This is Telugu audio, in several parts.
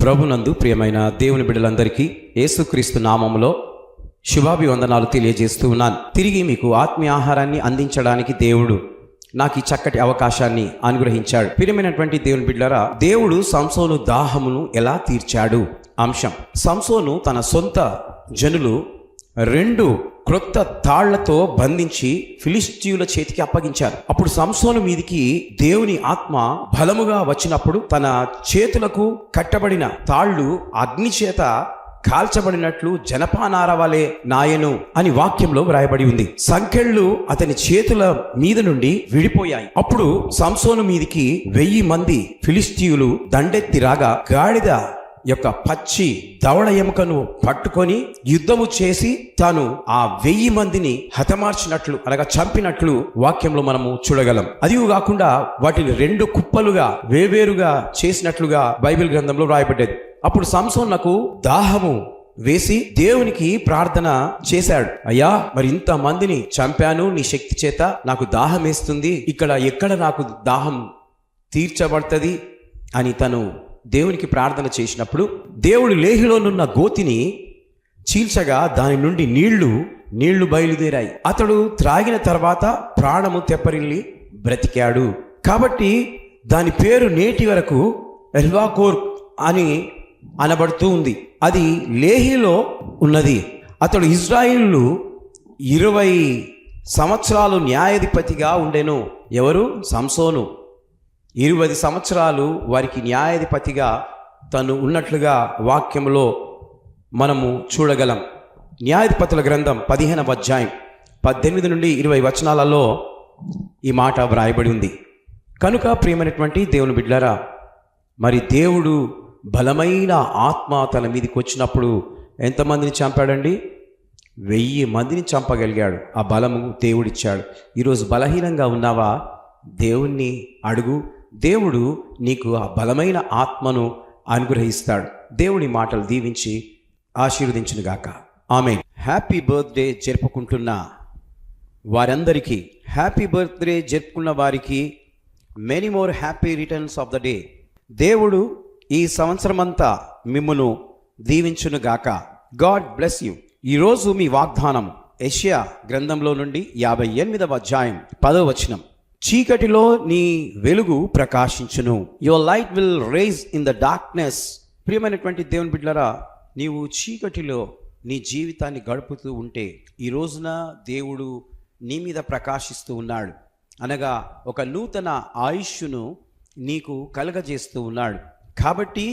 ప్రభునందు ప్రియమైన దేవుని బిడ్డలందరికీ యేసుక్రీస్తు నామములో శుభాభివందనాలు తెలియజేస్తూ ఉన్నాను. తిరిగి మీకు ఆత్మీయ ఆహారాన్ని అందించడానికి దేవుడు నాకు ఈ చక్కటి అవకాశాన్ని అనుగ్రహించాడు. ప్రియమైనటువంటి దేవుని బిడ్డలారా, దేవుడు సంసోను దాహమును ఎలా తీర్చాడు అంశం. సంసోను తన సొంత జనులు 2 క్రొత్త తాళ్లతో బంధించి ఫిలిష్తీయుల చేతికి అప్పగించారు. అప్పుడు సంసోను మీదికి దేవుని ఆత్మ బలముగా వచ్చినప్పుడు తన చేతులకు కట్టబడిన తాళ్ళు అగ్ని చేత కాల్చబడినట్లు జనపానార వలె నాయను అని వాక్యంలో వ్రాయబడి ఉంది. సంకెళ్ళు అతని చేతుల మీద నుండి విడిపోయాయి. అప్పుడు సంసోను మీదికి 1000 మంది ఫిలిష్తీయులు దండెత్తి రాగా గాడిద యొక్క పచ్చి దవడ ఎముకను పట్టుకొని యుద్ధము చేసి తాను ఆ 1000 మందిని హతమార్చినట్లు అనగా చంపినట్లు వాక్యంలో మనము చూడగలం. అది కాకుండా వాటిని 2 కుప్పలుగా వేవేరుగా చేసినట్లుగా బైబిల్ గ్రంథంలో రాయబడ్డది. అప్పుడు సంసోనుకు దాహము వేసి దేవునికి ప్రార్థన చేశాడు. అయ్యా, మరి ఇంత మందిని చంపాను, నీ శక్తి చేత నాకు దాహం వేస్తుంది, ఎక్కడ నాకు దాహం తీర్చబడుతుంది అని తను దేవునికి ప్రార్థన చేసినప్పుడు దేవుడు లేహిలోనున్న గోతిని చీల్చగా దాని నుండి నీళ్లు బయలుదేరాయి. అతడు త్రాగిన తర్వాత ప్రాణము తెప్పరిల్లి బ్రతికాడు. కాబట్టి దాని పేరు నేటి వరకు ఎల్వాకోర్ అని అనబడుతూ ఉంది. అది లేహిలో ఉన్నది. అతడు ఇజ్రాయిలు 20 సంవత్సరాలు న్యాయాధిపతిగా ఉండెను. ఎవరు? సంసోను. 20 సంవత్సరాలు వారికి న్యాయాధిపతిగా తను ఉన్నట్లుగా వాక్యంలో మనము చూడగలం. న్యాయాధిపతుల గ్రంథం 15వ అధ్యాయం 18 నుండి 20 వచనాలలో ఈ మాట వ్రాయబడి ఉంది. కనుక ప్రియమైనటువంటి దేవుని బిడ్డలారా, మరి దేవుడు బలమైన ఆత్మ తన మీదకి వచ్చినప్పుడు ఎంతమందిని చంపాడండి? 1000 మందిని చంపగలిగాడు. ఆ బలము దేవుడిచ్చాడు. ఈరోజు బలహీనంగా ఉన్నావా? దేవుణ్ణి అడుగు. దేవుడు నీకు ఆ బలమైన ఆత్మను అనుగ్రహిస్తాడు. దేవుని మాటలు దీవించి ఆశీర్వదించునుగాక. ఆమేన్. హ్యాపీ బర్త్డే జరుపుకుంటున్న వారందరికీ, హ్యాపీ బర్త్డే జరుపుకున్న వారికి many more happy returns of the day. దేవుడు ఈ సంవత్సరమంతా మిమ్మును దీవించునుగాక. God bless you. ఈరోజు మీ వాగ్దానం యెషయా గ్రంథంలో నుండి 58వ అధ్యాయం 10వ వచనం. చీకటిలో నీ వెలుగు ప్రకాశించును. Your light will rise in the darkness. ప్రియమైనటువంటి దేవుని బిడ్డలారా, నీవు చీకటిలో నీ జీవితాన్ని గడుపుతూ ఉంటే ఈ రోజున దేవుడు నీ మీద ప్రకాశిస్తూ ఉన్నాడు. అనగా ఒక నూతన ఆయుష్ను నీకు కలగజేస్తూ ఉన్నాడు. కాబట్టి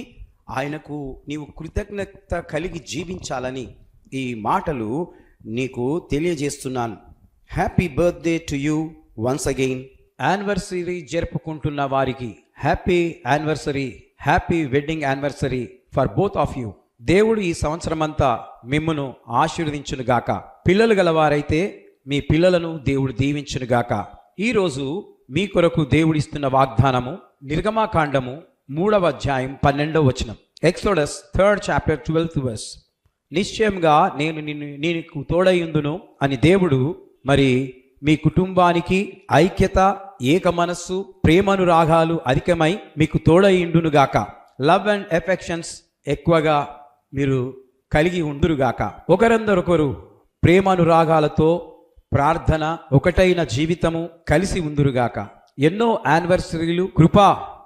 ఆయనకు నీవు కృతజ్ఞత కలిగి జీవించాలని ఈ మాటలు నీకు తెలియజేస్తున్నాను. Happy birthday to you once again. Anniversary జరుపుకుంటున్న వారికి happy anniversary, happy wedding anniversary for both of you. దేవుడు ఈ సంవత్సరం అంతా మిమ్మును ఆశీర్వదించునుగాక. పిల్లలు గలవారైతే మీ పిల్లలను దేవుడు దీవించునుగాక. ఈరోజు మీ కొరకు దేవుడిస్తున్న వాగ్దానము నిర్గమాకాండము 3వ అధ్యాయం 12వ వచనం. Exodus 3rd chapter 12th verse. నిశ్చయంగా నేను నీకు తోడయుందును అని దేవుడు మరి మీ కుటుంబానికి ఐక్యత, ఏక మనస్సు, ప్రేమనురాగాలు అధికమై మీకు తోడయిండునుగాక. లవ్ అండ్ ఎఫెక్షన్స్ ఎక్కువగా మీరు కలిగి ఉండురుగాక. ఒకరందరొకరు ప్రేమనురాగాలతో ప్రార్థన, ఒకటైన జీవితము కలిసి ఉందురుగాక. ఎన్నో యానివర్సరీలు కృప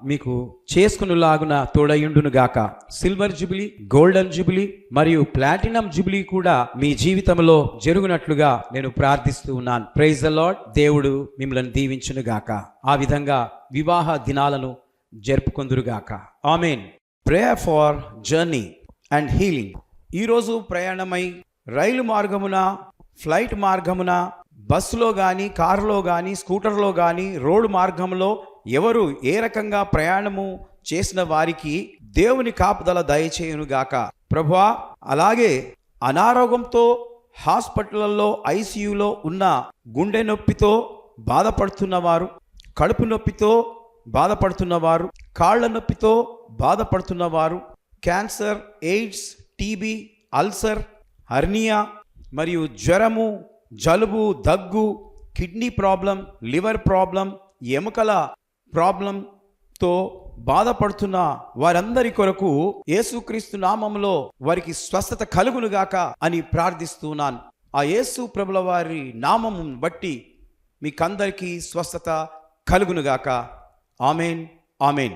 మీకు చేసుకునేలాగున తోడయుండునుగాక. సిల్వర్ జూబిలీ, గోల్డెన్ జూబిలీ మరియు ప్లాటినం జూబిలీ కూడా మీ జీవితంలో జరుగునట్లుగా నేను ప్రార్థిస్తూ ఉన్నాను. Praise the lord. దేవుడు మిమ్మల్ని దీవించునుగాక. ఆ విధంగా వివాహ దినాలను జరుపుకొందురుగాక. Amen. Prayer for journey and healing. ఈరోజు ప్రయాణమై రైలు మార్గమున, ఫ్లైట్ మార్గమున, బస్సులో కానీ, కారులో కానీ, స్కూటర్లో కానీ, రోడ్డు మార్గంలో ఎవరు ఏ రకంగా ప్రయాణము చేసిన వారికి దేవుని కాపుదల దయచేయునుగాక. ప్రభువా, అలాగే అనారోగ్యంతో హాస్పిటల్లో ఐసీయూలో ఉన్న, గుండె నొప్పితో బాధపడుతున్నవారు, కడుపు నొప్పితో బాధపడుతున్నవారు, కాళ్ల నొప్పితో బాధపడుతున్నవారు, cancer, AIDS, TB, ulcer, hernia మరియు జ్వరము, జలుబు, దగ్గు, కిడ్నీ ప్రాబ్లం, లివర్ ప్రాబ్లం, ఎముకల ప్రాబ్లం, తో బాధపడుతున్న వారందరి కొరకు యేసుక్రీస్తు నామములో వారికి స్వస్థత కలుగునుగాక అని ప్రార్థిస్తున్నాను. ఆ యేసు ప్రభుల వారి నామము బట్టి మీకందరికీ స్వస్థత కలుగునుగాక. ఆమేన్, ఆమేన్.